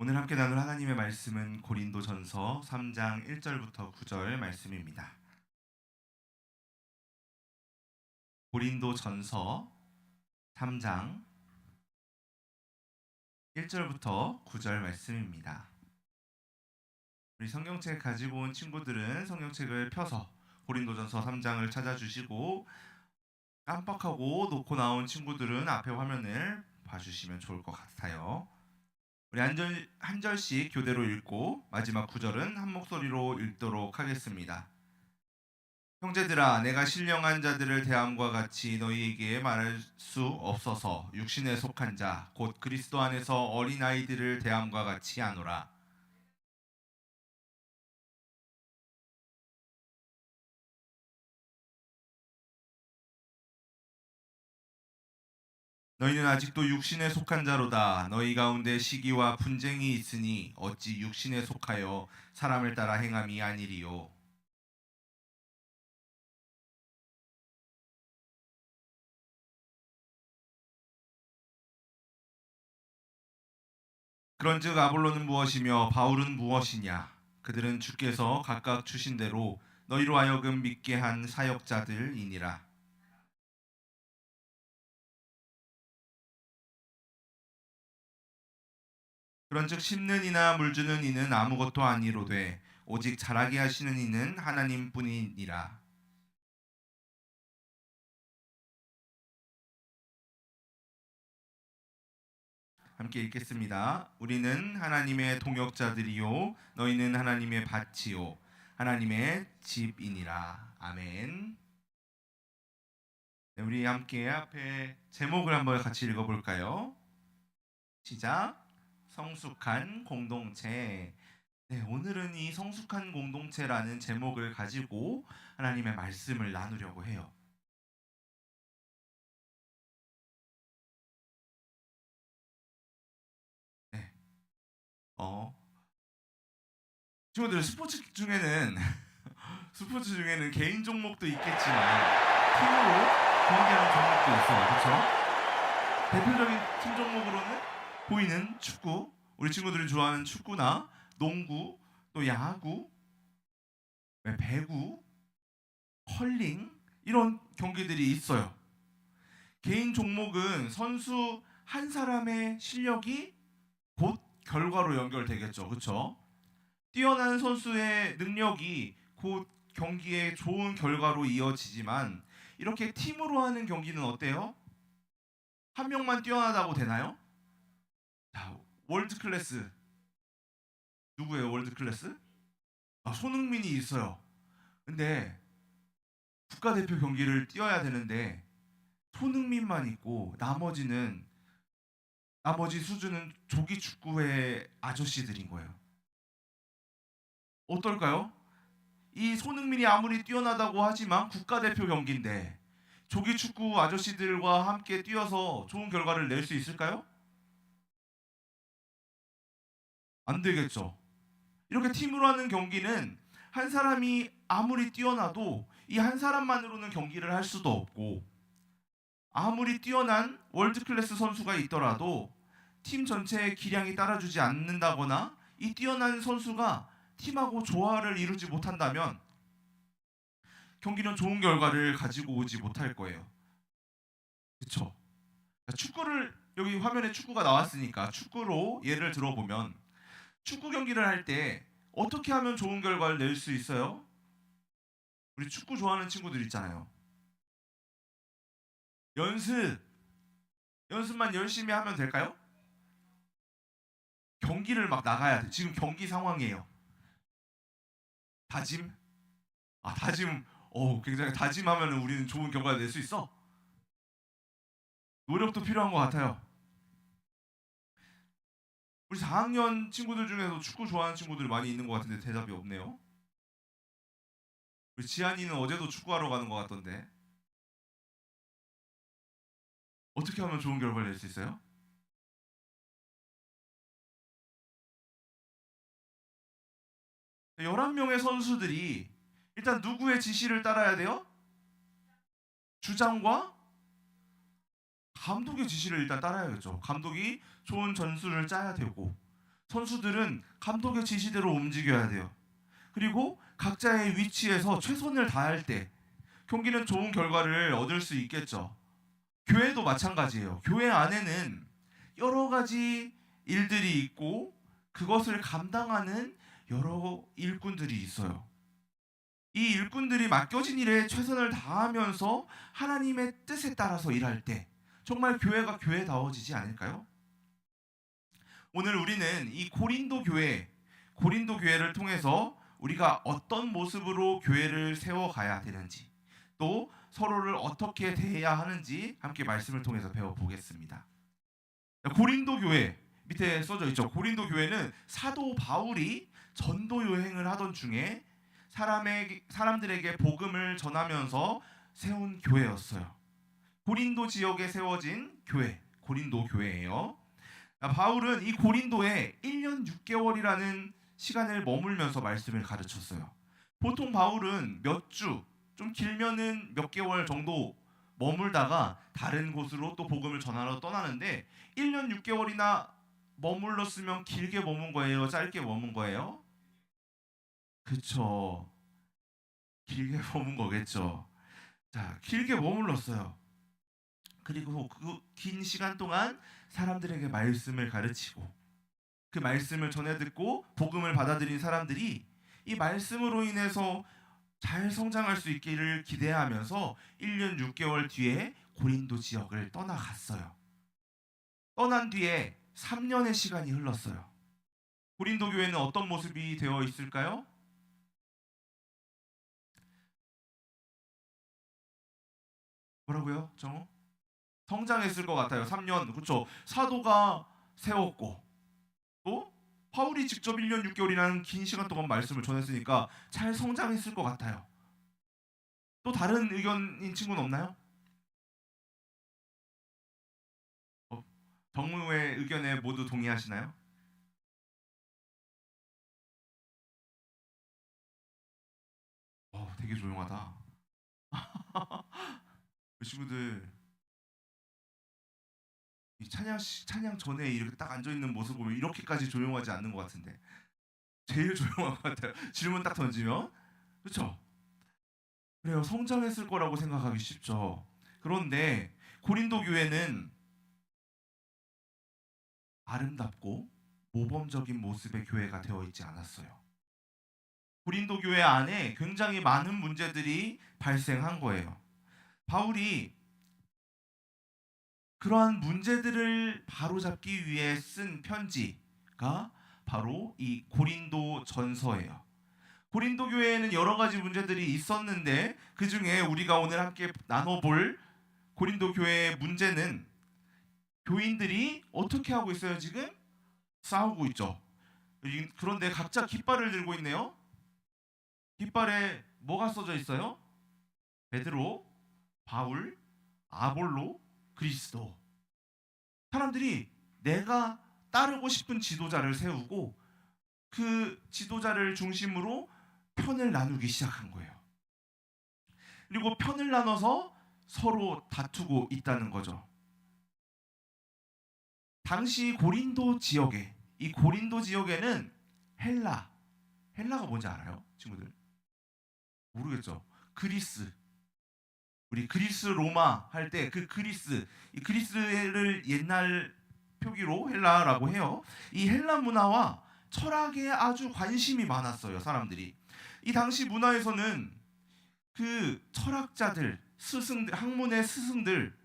오늘 함께 나눌 하나님의 말씀은 고린도전서 3장 1절부터 9절 말씀입니다. 고린도전서 3장 1절부터 9절 말씀입니다. 우리 성경책 가지고 온 친구들은 성경책을 펴서 고린도전서 3장을 찾아주시고, 깜빡하고 놓고 나온 친구들은 앞에 화면을 봐주시면 좋을 것 같아요. 우리 한 절씩 교대로 읽고 마지막 9절은 한 목소리로 읽도록 하겠습니다. 형제들아, 내가 신령한 자들을 대함과 같이 너희에게 말할 수 없어서 육신에 속한 자 곧 그리스도 안에서 어린아이들을 대함과 같이 하노라. 너희는 아직도 육신에 속한 자로다. 너희 가운데 시기와 분쟁이 있으니 어찌 육신에 속하여 사람을 따라 행함이 아니리요. 그런즉 아볼로는 무엇이며 바울은 무엇이냐? 그들은 주께서 각각 주신 대로 너희로 하여금 믿게 한 사역자들이니라. 그런즉 심는 이나 물주는 이는 아무것도 아니로되 오직 자라게 하시는 이는 하나님뿐이니라. 함께 읽겠습니다. 우리는 하나님의 동역자들이요 너희는 하나님의 밭이요 하나님의 집이니라. 아멘. 네, 우리 함께 앞에 제목을 한번 같이 읽어볼까요? 시작. 성숙한 공동체. 네, 오늘은 이 성숙한 공동체라는 제목을 가지고 하나님의 말씀을 나누려고 해요. 네. 어, 친구들, 스포츠 중에는 개인 종목도 있겠지만 팀으로 경기하는 종목도 있어요. 그렇죠? 대표적인 팀 종목으로는 보이는 축구, 우리 친구들이 좋아하는 축구나 농구, 또 야구, 배구, 컬링 이런 경기들이 있어요. 개인 종목은 선수 한 사람의 실력이 곧 결과로 연결되겠죠. 그렇죠? 뛰어난 선수의 능력이 곧 경기에 좋은 결과로 이어지지만, 이렇게 팀으로 하는 경기는 어때요? 한 명만 뛰어나다고 되나요? 자, 월드 클래스 누구예요? 월드 클래스? 손흥민이 있어요. 근데 국가대표 경기를 뛰어야 되는데 손흥민만 있고 나머지 수준은 조기 축구의 아저씨들인 거예요. 어떨까요? 이 손흥민이 아무리 뛰어나다고 하지만 국가대표 경기인데 조기 축구 아저씨들과 함께 뛰어서 좋은 결과를 낼 수 있을까요? 안 되겠죠. 이렇게 팀으로 하는 경기는 한 사람이 아무리 뛰어나도 이 한 사람만으로는 경기를 할 수도 없고, 아무리 뛰어난 월드 클래스 선수가 있더라도 팀 전체의 기량이 따라주지 않는다거나 이 뛰어난 선수가 팀하고 조화를 이루지 못한다면 경기는 좋은 결과를 가지고 오지 못할 거예요. 그렇죠? 축구를, 여기 화면에 축구가 나왔으니까 축구로 예를 들어보면, 축구 경기를 할 때 어떻게 하면 좋은 결과를 낼 수 있어요? 우리 축구 좋아하는 친구들 있잖아요. 연습, 연습만 열심히 하면 될까요? 경기를 막 나가야 돼. 지금 경기 상황이에요. 다짐? 다짐. 굉장히 다짐하면 우리는 좋은 결과를 낼 수 있어. 노력도 필요한 것 같아요. 우리 4학년 친구들 중에서 축구 좋아하는 친구들이 많이 있는 것 같은데 대답이 없네요. 우리 지한이는 어제도 축구하러 가는 것 같던데. 어떻게 하면 좋은 결과를 낼 수 있어요? 11명의 선수들이 일단 누구의 지시를 따라야 돼요? 주장과 감독의 지시를 일단 따라야겠죠. 감독이 좋은 전술을 짜야 되고, 선수들은 감독의 지시대로 움직여야 돼요. 그리고 각자의 위치에서 최선을 다할 때 경기는 좋은 결과를 얻을 수 있겠죠. 교회도 마찬가지예요. 교회 안에는 여러 가지 일들이 있고 그것을 감당하는 여러 일꾼들이 있어요. 이 일꾼들이 맡겨진 일에 최선을 다하면서 하나님의 뜻에 따라서 일할 때 정말 교회가 교회다워지지 않을까요? 오늘 우리는 이 고린도 교회를 통해서 우리가 어떤 모습으로 교회를 세워가야 되는지, 또 서로를 어떻게 대해야 하는지 함께 말씀을 통해서 배워보겠습니다. 고린도 교회 밑에 써져 있죠. 고린도 교회는 사도 바울이 전도 여행을 하던 중에 사람들에게 복음을 전하면서 세운 교회였어요. 고린도 지역에 세워진 교회, 고린도 교회예요. 바울은 이 고린도에 1년 6개월이라는 시간을 머물면서 말씀을 가르쳤어요. 보통 바울은 몇 주, 좀 길면은 몇 개월 정도 머물다가 다른 곳으로 또 복음을 전하러 떠나는데 1년 6개월이나 머물렀으면 길게 머문 거예요? 짧게 머문 거예요? 그쵸. 길게 머문 거겠죠. 자, 길게 머물렀어요. 그리고 그 긴 시간 동안 사람들에게 말씀을 가르치고 그 말씀을 전해 듣고 복음을 받아들인 사람들이 이 말씀으로 인해서 잘 성장할 수 있기를 기대하면서 1년 6개월 뒤에 고린도 지역을 떠나갔어요. 떠난 뒤에 3년의 시간이 흘렀어요. 고린도 교회는 어떤 모습이 되어 있을까요? 뭐라고요? 정호? 성장했을 것 같아요. 3년. 그렇죠. 사도가 세웠고 또 바울이 직접 1년 6개월이라는 긴 시간 동안 말씀을 전했으니까 잘 성장했을 것 같아요. 또 다른 의견인 친구는 없나요? 정무의 의견에 모두 동의하시나요? 되게 조용하다. 그 친구들 이 찬양 전에 이렇게 딱 앉아 있는 모습 보면 이렇게까지 조용하지 않는 것 같은데 제일 조용한 것 같아요. 질문 딱 던지면 그렇죠? 그래요. 성장했을 거라고 생각하기 쉽죠. 그런데 고린도 교회는 아름답고 모범적인 모습의 교회가 되어 있지 않았어요. 고린도 교회 안에 굉장히 많은 문제들이 발생한 거예요. 바울이 그러한 문제들을 바로잡기 위해 쓴 편지가 바로 이 고린도 전서예요. 고린도 교회에는 여러 가지 문제들이 있었는데 그 중에 우리가 오늘 함께 나눠볼 고린도 교회의 문제는 교인들이 어떻게 하고 있어요? 지금 싸우고 있죠. 그런데 각자 깃발을 들고 있네요. 깃발에 뭐가 써져 있어요? 베드로, 바울, 아볼로, 그리스도. 사람들이 내가 따르고 싶은 지도자를 세우고 그 지도자를 중심으로 편을 나누기 시작한 거예요. 그리고 편을 나눠서 서로 다투고 있다는 거죠. 당시 이 고린도 지역에는 헬라가 뭔지 알아요? 친구들? 모르겠죠? 그리스. 우리 그리스 로마 할 때 그 이 그리스를 옛날 표기로 헬라라고 해요. 이 헬라 문화와 철학에 아주 관심이 많았어요, 사람들이. 이 당시 문화에서는 그 철학자들, 학문의 스승들을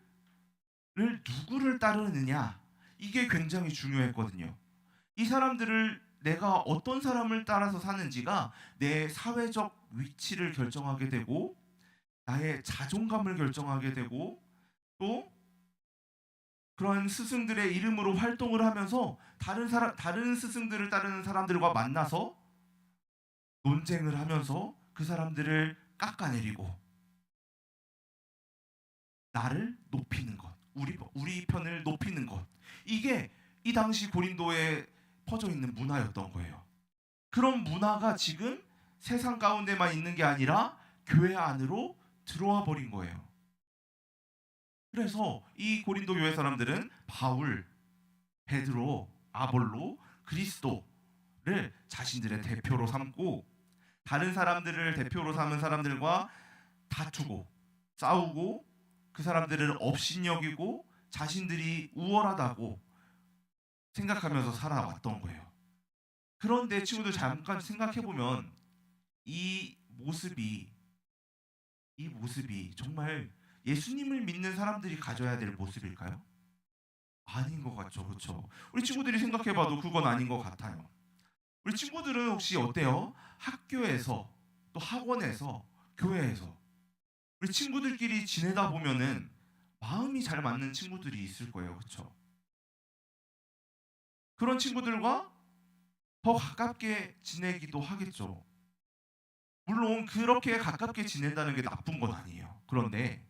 누구를 따르느냐 이게 굉장히 중요했거든요. 이 사람들을 내가 어떤 사람을 따라서 사는지가 내 사회적 위치를 결정하게 되고 나의 자존감을 결정하게 되고 또 그런 스승들의 이름으로 활동을 하면서 다른 스승들을 따르는 사람들과 만나서 논쟁을 하면서 그 사람들을 깎아내리고 나를 높이는 것, 우리 편을 높이는 것. 이게 이 당시 고린도에 퍼져 있는 문화였던 거예요. 그런 문화가 지금 세상 가운데만 있는 게 아니라 교회 안으로 들어와 버린 거예요. 그래서 이 고린도 교회 사람들은 바울, 베드로, 아볼로, 그리스도를 자신들의 대표로 삼고 다른 사람들을 대표로 삼은 사람들과 다투고 싸우고 그 사람들을 업신여기고 자신들이 우월하다고 생각하면서 살아왔던 거예요. 그런데 친구들 잠깐 생각해보면 이 모습이 정말 예수님을 믿는 사람들이 가져야 될 모습일까요? 아닌 것 같죠, 그렇죠? 우리 친구들이 생각해봐도 그건 아닌 것 같아요. 우리 친구들은 혹시 어때요? 학교에서 또 학원에서 교회에서 우리 친구들끼리 지내다 보면은 마음이 잘 맞는 친구들이 있을 거예요, 그렇죠? 그런 친구들과 더 가깝게 지내기도 하겠죠. 물론 그렇게 가깝게 지낸다는 게 나쁜 건 아니에요. 그런데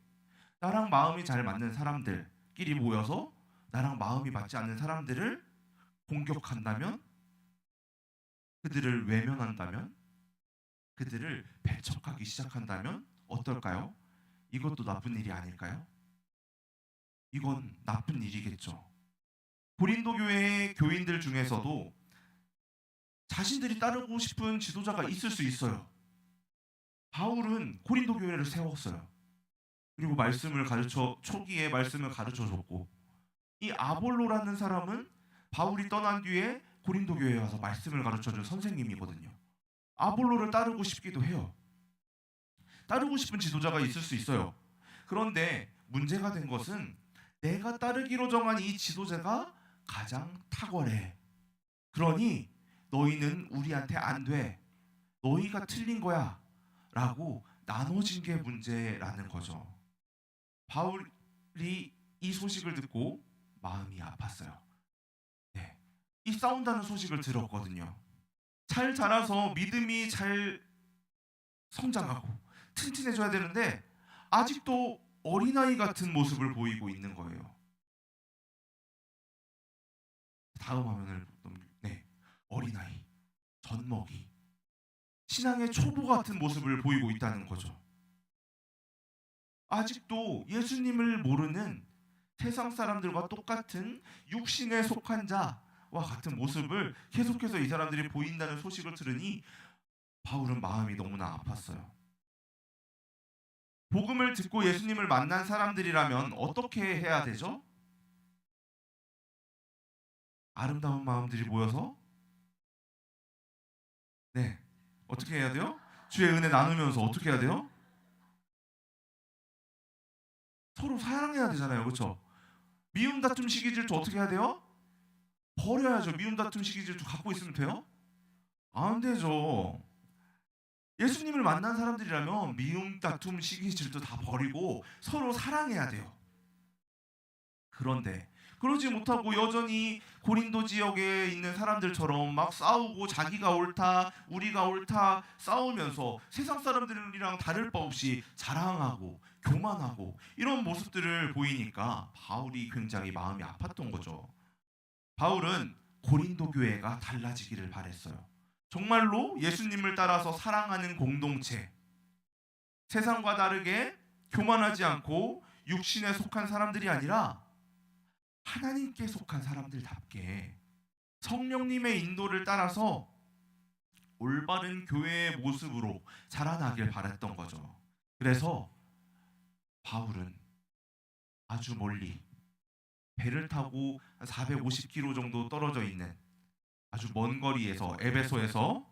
나랑 마음이 잘 맞는 사람들끼리 모여서 나랑 마음이 맞지 않는 사람들을 공격한다면, 그들을 외면한다면, 그들을 배척하기 시작한다면 어떨까요? 이것도 나쁜 일이 아닐까요? 이건 나쁜 일이겠죠. 고린도 교회의 교인들 중에서도 자신들이 따르고 싶은 지도자가 있을 수 있어요. 바울은 고린도 교회를 세웠어요. 그리고 초기에 말씀을 가르쳐 줬고, 이 아볼로라는 사람은 바울이 떠난 뒤에 고린도 교회에 와서 말씀을 가르쳐 준 선생님이거든요. 아볼로를 따르고 싶기도 해요. 따르고 싶은 지도자가 있을 수 있어요. 그런데 문제가 된 것은 내가 따르기로 정한 이 지도자가 가장 탁월해. 그러니 너희는 우리한테 안 돼. 너희가 틀린 거야. 라고 나눠진 게 문제라는 거죠. 바울이 이 소식을 듣고 마음이 아팠어요. 네. 이 싸운다는 소식을 들었거든요. 잘 자라서 믿음이 잘 성장하고 튼튼해져야 되는데 아직도 어린아이 같은 모습을 보이고 있는 거예요. 다음 화면을 네, 어린아이, 젖먹이, 신앙의 초보 같은 모습을 보이고 있다는 거죠. 아직도 예수님을 모르는 세상 사람들과 똑같은 육신에 속한 자와 같은 모습을 계속해서 이 사람들이 보인다는 소식을 들으니 바울은 마음이 너무나 아팠어요. 복음을 듣고 예수님을 만난 사람들이라면 어떻게 해야 되죠? 아름다운 마음들이 모여서 네, 어떻게 해야 돼요? 주의 은혜 나누면서 어떻게 해야 돼요? 서로 사랑해야 되잖아요, 그렇죠? 미움 다툼 시기 질투 어떻게 해야 돼요? 버려야죠. 미움 다툼 시기 질투 갖고 있으면 돼요? 안 되죠. 예수님을 만난 사람들이라면 미움 다툼 시기 질투 다 버리고 서로 사랑해야 돼요. 그런데 그러지 못하고 여전히 고린도 지역에 있는 사람들처럼 막 싸우고 자기가 옳다, 우리가 옳다 싸우면서 세상 사람들이랑 다를 바 없이 자랑하고 교만하고 이런 모습들을 보이니까 바울이 굉장히 마음이 아팠던 거죠. 바울은 고린도 교회가 달라지기를 바랬어요. 정말로 예수님을 따라서 사랑하는 공동체, 세상과 다르게 교만하지 않고 육신에 속한 사람들이 아니라 하나님께 속한 사람들답게 성령님의 인도를 따라서 올바른 교회의 모습으로 자라나길 바랬던 거죠. 그래서 바울은 아주 멀리 배를 타고 450km 정도 떨어져 있는 아주 먼 거리에서 에베소에서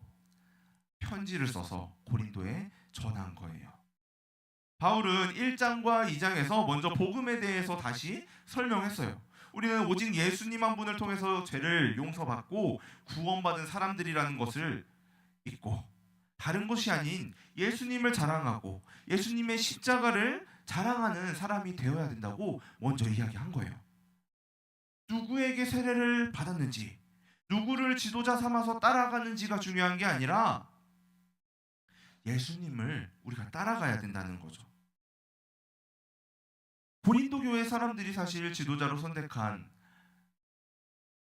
편지를 써서 고린도에 전한 거예요. 바울은 1장과 2장에서 먼저 복음에 대해서 다시 설명했어요. 우리는 오직 예수님 한 분을 통해서 죄를 용서받고 구원받은 사람들이라는 것을 믿고 다른 것이 아닌 예수님을 자랑하고 예수님의 십자가를 자랑하는 사람이 되어야 된다고 먼저 이야기한 거예요. 누구에게 세례를 받았는지, 누구를 지도자 삼아서 따라가는지가 중요한 게 아니라 예수님을 우리가 따라가야 된다는 거죠. 고린도 교회 사람들이 사실 지도자로 선택한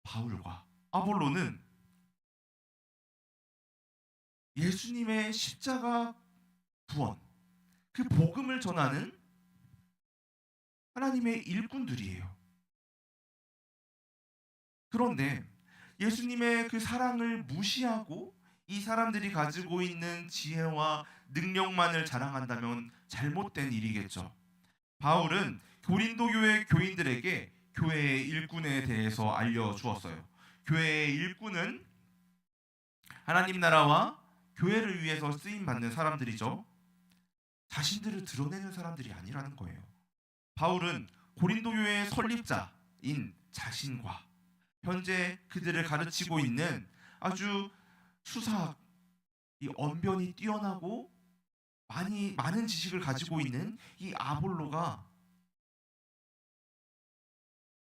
바울과 아볼로는 예수님의 십자가 구원, 그 복음을 전하는 하나님의 일꾼들이에요. 그런데 예수님의 그 사랑을 무시하고 이 사람들이 가지고 있는 지혜와 능력만을 자랑한다면 잘못된 일이겠죠. 바울은 고린도 교회 교인들에게 교회의 일꾼에 대해서 알려주었어요. 교회의 일꾼은 하나님 나라와 교회를 위해서 쓰임 받는 사람들이죠. 자신들을 드러내는 사람들이 아니라는 거예요. 바울은 고린도 교회의 설립자인 자신과 현재 그들을 가르치고 있는 아주 수사학, 이 언변이 뛰어나고 많은 지식을 가지고 있는 이 아볼로가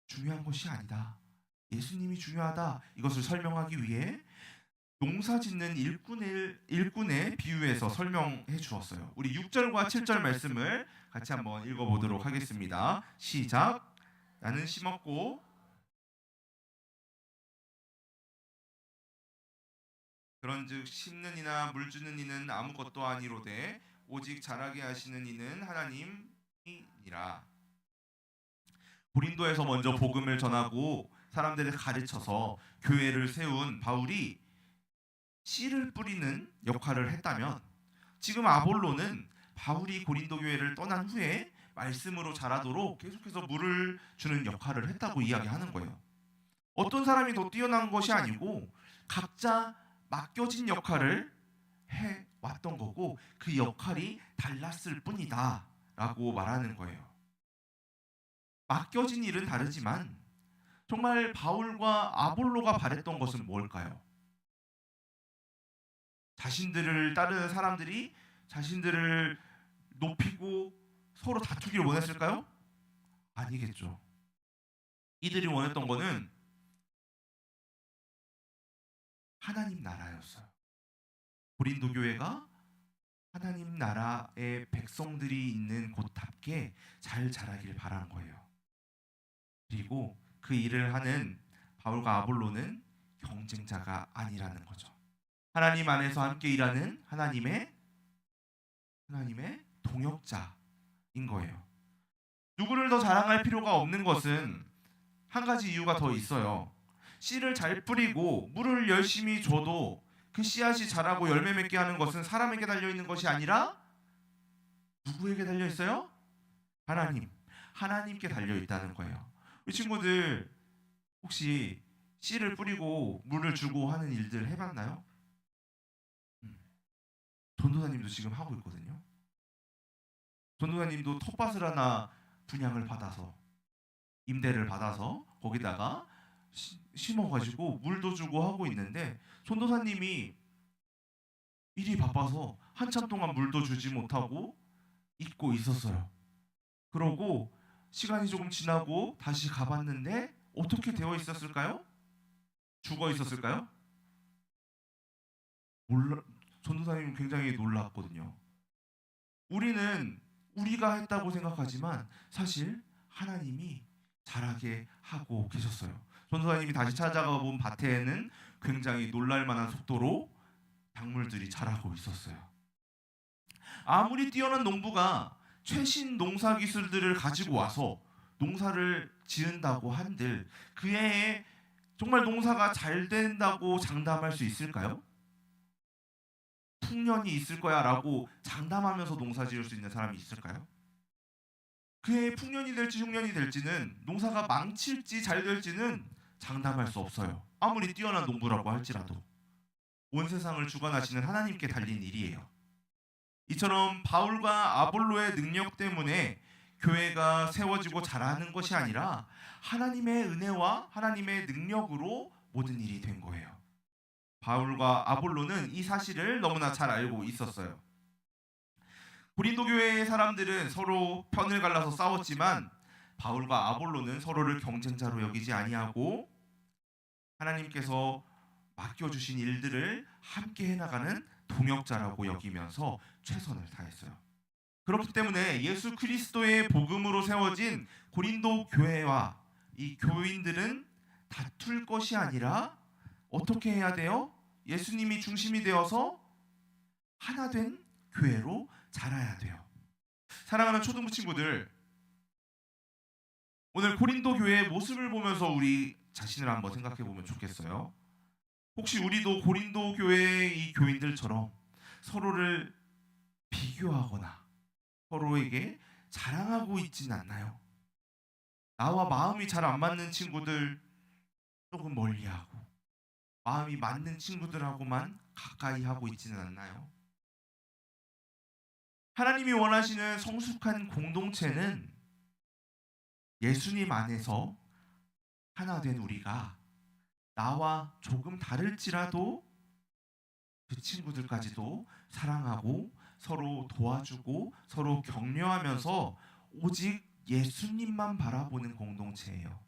중요한 것이 아니다. 예수님이 중요하다. 이것을 설명하기 위해 농사 짓는 일꾼의 비유에서 설명해 주었어요. 우리 6절과 7절 말씀을 같이 한번 읽어보도록 하겠습니다. 시작. 나는 심었고 그런즉 심는 이나 물 주는 이는 아무것도 아니로되 오직 자라게 하시는 이는 하나님이니라. 고린도에서 먼저 복음을 전하고 사람들을 가르쳐서 교회를 세운 바울이 씨를 뿌리는 역할을 했다면, 지금 아볼로는 바울이 고린도 교회를 떠난 후에 말씀으로 자라도록 계속해서 물을 주는 역할을 했다고 이야기하는 거예요. 어떤 사람이 더 뛰어난 것이 아니고 각자 맡겨진 역할을 해왔던 거고 그 역할이 달랐을 뿐이다 라고 말하는 거예요. 맡겨진 일은 다르지만 정말 바울과 아볼로가 바랬던 것은 뭘까요? 자신들을 따르는 사람들이 자신들을 높이고 서로 다투기를 원했을까요? 아니겠죠. 이들이 원했던 거는 하나님 나라였어요. 고린도 교회가 하나님 나라의 백성들이 있는 곳답게 잘 자라길 바란 거예요. 그리고 그 일을 하는 바울과 아볼로는 경쟁자가 아니라는 거죠. 하나님 안에서 함께 일하는 하나님의 동역자인 거예요. 누구를 더 자랑할 필요가 없는 것은 한 가지 이유가 더 있어요. 씨를 잘 뿌리고 물을 열심히 줘도 그 씨앗이 자라고 열매 맺게 하는 것은 사람에게 달려 있는 것이 아니라 누구에게 달려 있어요? 하나님께 달려 있다는 거예요. 우리 친구들 혹시 씨를 뿌리고 물을 주고 하는 일들 해봤나요? 전도사님도 지금 하고 있거든요. 전도사님도 텃밭을 하나 분양을 받아서, 임대를 받아서 거기다가 심어가지고 물도 주고 하고 있는데, 전도사님이 일이 바빠서 한참 동안 물도 주지 못하고 잊고 있었어요. 그러고 시간이 조금 지나고 다시 가봤는데 어떻게 되어 있었을까요? 죽어 있었을까요? 전도사님은 굉장히 놀랐거든요. 우리는 우리가 했다고 생각하지만 사실 하나님이 자라게 하고 계셨어요. 전도사님이 다시 찾아가 본 밭에는 굉장히 놀랄만한 속도로 작물들이 자라고 있었어요. 아무리 뛰어난 농부가 최신 농사 기술들을 가지고 와서 농사를 지은다고 한들 그 해에 정말 농사가 잘 된다고 장담할 수 있을까요? 풍년이 있을 거야 라고 장담하면서 농사 지을 수 있는 사람이 있을까요? 그 해에 풍년이 될지 흉년이 될지는, 농사가 망칠지 잘 될지는 장담할 수 없어요. 아무리 뛰어난 농부라고 할지라도. 온 세상을 주관하시는 하나님께 달린 일이에요. 이처럼 바울과 아볼로의 능력 때문에 교회가 세워지고 자라는 것이 아니라 하나님의 은혜와 하나님의 능력으로 모든 일이 된 거예요. 바울과 아볼로는 이 사실을 너무나 잘 알고 있었어요. 고린도 교회의 사람들은 서로 편을 갈라서 싸웠지만 바울과 아볼로는 서로를 경쟁자로 여기지 아니하고 하나님께서 맡겨주신 일들을 함께 해나가는 동역자라고 여기면서 최선을 다했어요. 그렇기 때문에 예수 그리스도의 복음으로 세워진 고린도 교회와 이 교인들은 다툴 것이 아니라 어떻게 해야 돼요? 예수님이 중심이 되어서 하나 된 교회로 자라야 돼요. 사랑하는 초등부 친구들, 오늘 고린도 교회의 모습을 보면서 우리 자신을 한번 생각해 보면 좋겠어요. 혹시 우리도 고린도 교회의 이 교인들처럼 서로를 비교하거나 서로에게 자랑하고 있지는 않나요? 나와 마음이 잘 안 맞는 친구들 조금 멀리하고 마음이 맞는 친구들하고만 가까이 하고 있지는 않나요? 하나님이 원하시는 성숙한 공동체는 예수님 안에서 하나 된 우리가 나와 조금 다를지라도 그 친구들까지도 사랑하고 서로 도와주고 서로 격려하면서 오직 예수님만 바라보는 공동체예요.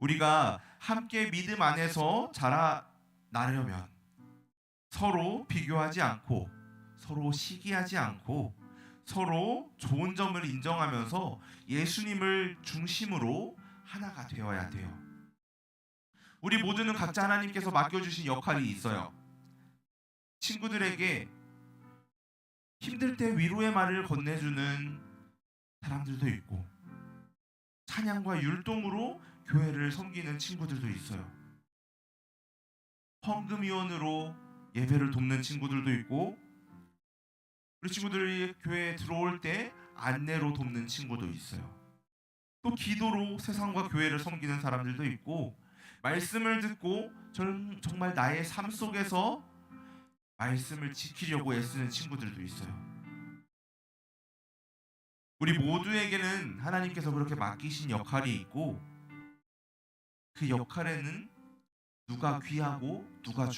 우리가 함께 믿음 안에서 자라나려면 서로 비교하지 않고 서로 시기하지 않고 서로 좋은 점을 인정하면서 예수님을 중심으로 하나가 되어야 돼요. 우리 모두는 각자 하나님께서 맡겨주신 역할이 있어요. 친구들에게 힘들 때 위로의 말을 건네주는 사람들도 있고 찬양과 율동으로 교회를 섬기는 친구들도 있어요. 헌금위원으로 예배를 돕는 친구들도 있고 우리 친구들이 교회에 들어올 때 안내로 돕는 친구도 있어요. 또 기도로 세상과 교회를 섬기는 사람들도 있고 말씀을 듣고 정말 나의 삶 속에서 말씀을 지키려고 애쓰는 친구들도 있어요. 우리 모두에게는 하나님께서 그렇게 맡기신 역할이 있고 그 역할에는 누가 귀하고 누가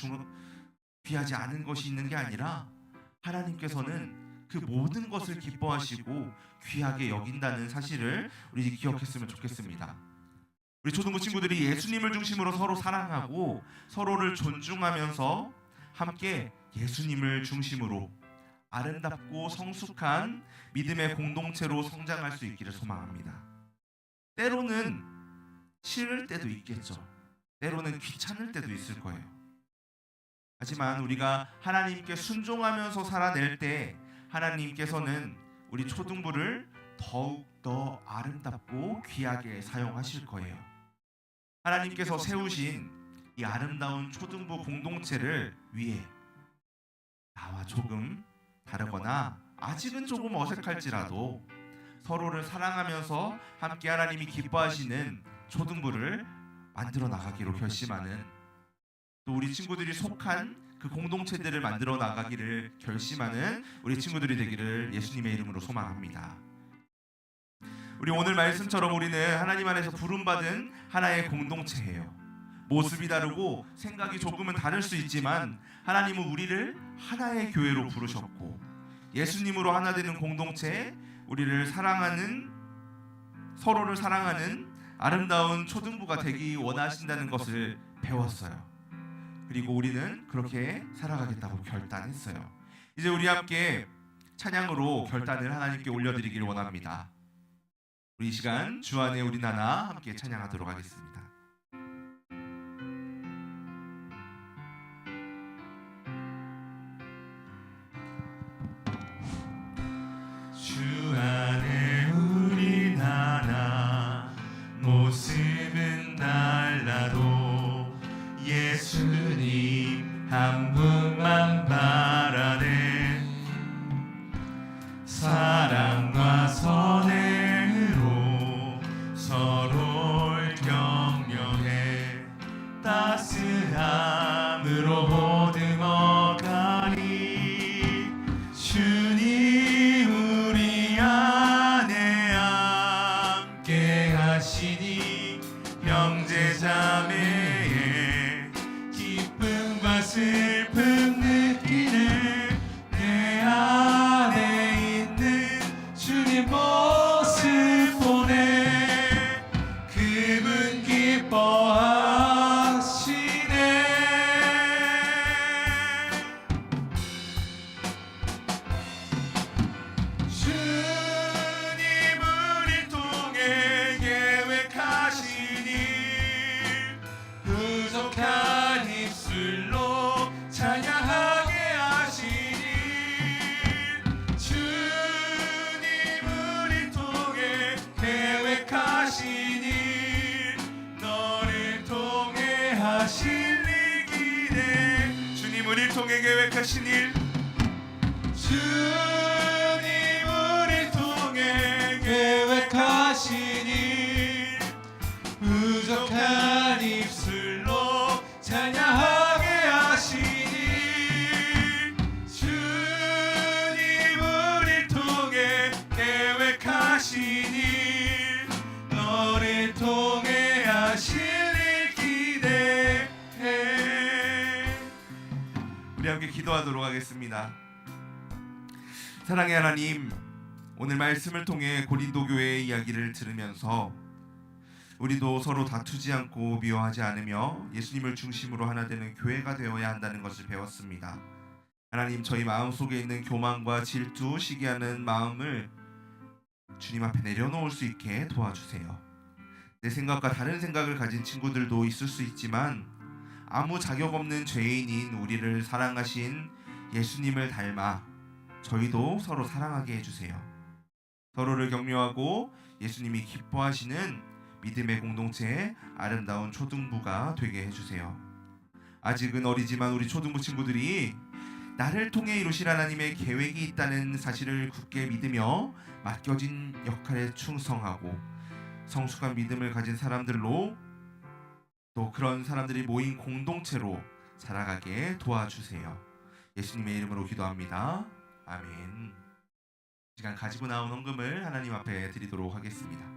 귀하지 않은 것이 있는 게 아니라 하나님께서는 그 모든 것을 기뻐하시고 귀하게 여긴다는 사실을 우리 기억했으면 좋겠습니다. 우리 초등부 친구들이 예수님을 중심으로 서로 사랑하고 서로를 존중하면서 함께 예수님을 중심으로 아름답고 성숙한 믿음의 공동체로 성장할 수 있기를 소망합니다. 때로는 싫을 때도 있겠죠. 때로는 귀찮을 때도 있을 거예요. 하지만 우리가 하나님께 순종하면서 살아낼 때 하나님께서는 우리 초등부를 더욱더 아름답고 귀하게 사용하실 거예요. 하나님께서 세우신 이 아름다운 초등부 공동체를 위해 나와 조금 다르거나 아직은 조금 어색할지라도 서로를 사랑하면서 함께 하나님이 기뻐하시는 초등부를 만들어 나가기로 결심하는 또 우리 친구들이 속한 그 공동체들을 만들어 나가기를 결심하는 우리 친구들이 되기를 예수님의 이름으로 소망합니다. 우리 오늘 말씀처럼 우리는 하나님 안에서 부름받은 하나의 공동체예요. 모습이 다르고 생각이 조금은 다를 수 있지만 하나님은 우리를 하나의 교회로 부르셨고 예수님으로 하나 되는 공동체에 우리를 사랑하는 서로를 사랑하는 아름다운 초등부가 되기 원하신다는 것을 배웠어요. 그리고 우리는 그렇게 살아가겠다고 결단했어요. 이제 우리 함께 찬양으로 결단을 하나님께 올려드리길 원합니다. 우리 이 시간 주 안에 우리 나나 함께 찬양하도록 하겠습니다. 주 안에 우리 나나 모습은 달라도 예수님 한 분만 바라네 사랑과 선행으로 서로를 격려해 따스함으로 보듬어가니 주님 우리 안에 함께 하시니 형제자매의 기쁨과 슬픔 느끼네 내 안에 있는 주님 모습 보네 그분 기뻐하시네 주님 우리 통해 계획하신 일 부족한 입술로 찬양하게 하시니 주님 우리 통해 계획하신 일 너를 통해 하실 일 기대. 주님 우리를 통해 계획하신 일, 주님 우리 통해 계획하신 일, 부족한 입술로 찬양하게 하시니, 주님 우리 통해 계획하신 일, 너를 통해 하실 일 기대해. 우리 함께 기도하도록 하겠습니다. 사랑의 하나님, 오늘 말씀을 통해 고린도 교회의 이야기를 들으면서 우리도 서로 다투지 않고 미워하지 않으며 예수님을 중심으로 하나 되는 교회가 되어야 한다는 것을 배웠습니다. 하나님, 저희 마음속에 있는 교만과 질투, 시기하는 마음을 주님 앞에 내려놓을 수 있게 도와주세요. 내 생각과 다른 생각을 가진 친구들도 있을 수 있지만 아무 자격 없는 죄인인 우리를 사랑하신 예수님을 닮아 저희도 서로 사랑하게 해주세요. 서로를 격려하고 예수님이 기뻐하시는 믿음의 공동체의 아름다운 초등부가 되게 해주세요. 아직은 어리지만 우리 초등부 친구들이 나를 통해 이루실 하나님의 계획이 있다는 사실을 굳게 믿으며 맡겨진 역할에 충성하고 성숙한 믿음을 가진 사람들로, 또 그런 사람들이 모인 공동체로 살아가게 도와주세요. 예수님의 이름으로 기도합니다. 아멘. 시간 가지고 나온 헌금을 하나님 앞에 드리도록 하겠습니다.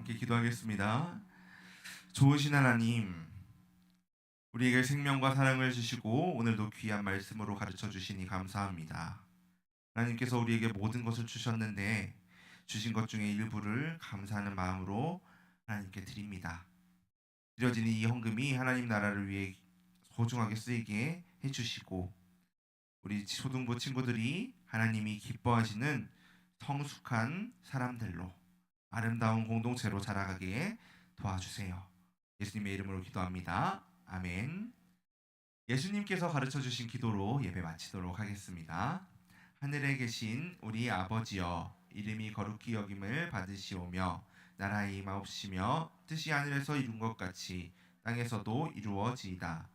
함께 기도하겠습니다. 좋으신 하나님, 우리에게 생명과 사랑을 주시고 오늘도 귀한 말씀으로 가르쳐 주시니 감사합니다. 하나님께서 우리에게 모든 것을 주셨는데 주신 것 중에 일부를 감사하는 마음으로 하나님께 드립니다. 드려지는 이 헌금이 하나님 나라를 위해 소중하게 쓰이게 해주시고 우리 초등부 친구들이 하나님이 기뻐하시는 성숙한 사람들로 아름다운 공동체로 자라가게 도와주세요. 예수님의 이름으로 기도합니다. 아멘. 예수님께서 가르쳐 주신 기도로 예배 마치도록 하겠습니다. 하늘에 계신 우리 아버지여, 이름이 거룩히 여김을 받으시오며 나라의 임하옵시며 뜻이 하늘에서 이룬 것 같이 땅에서도 이루어지이다.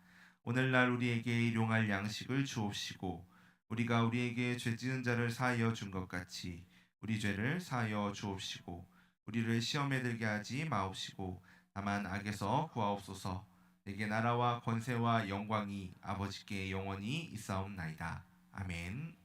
오늘날 우리에게 일용할 양식을 주옵시고 우리가 우리에게 죄 지은 자를 사하여 준 것 같이 우리 죄를 사하여 주옵시고 우리를 시험에 들게 하지 마옵시고 다만 악에서 구하옵소서. 내게 나라와 권세와 영광이 아버지께 영원히 있사옵나이다. 아멘.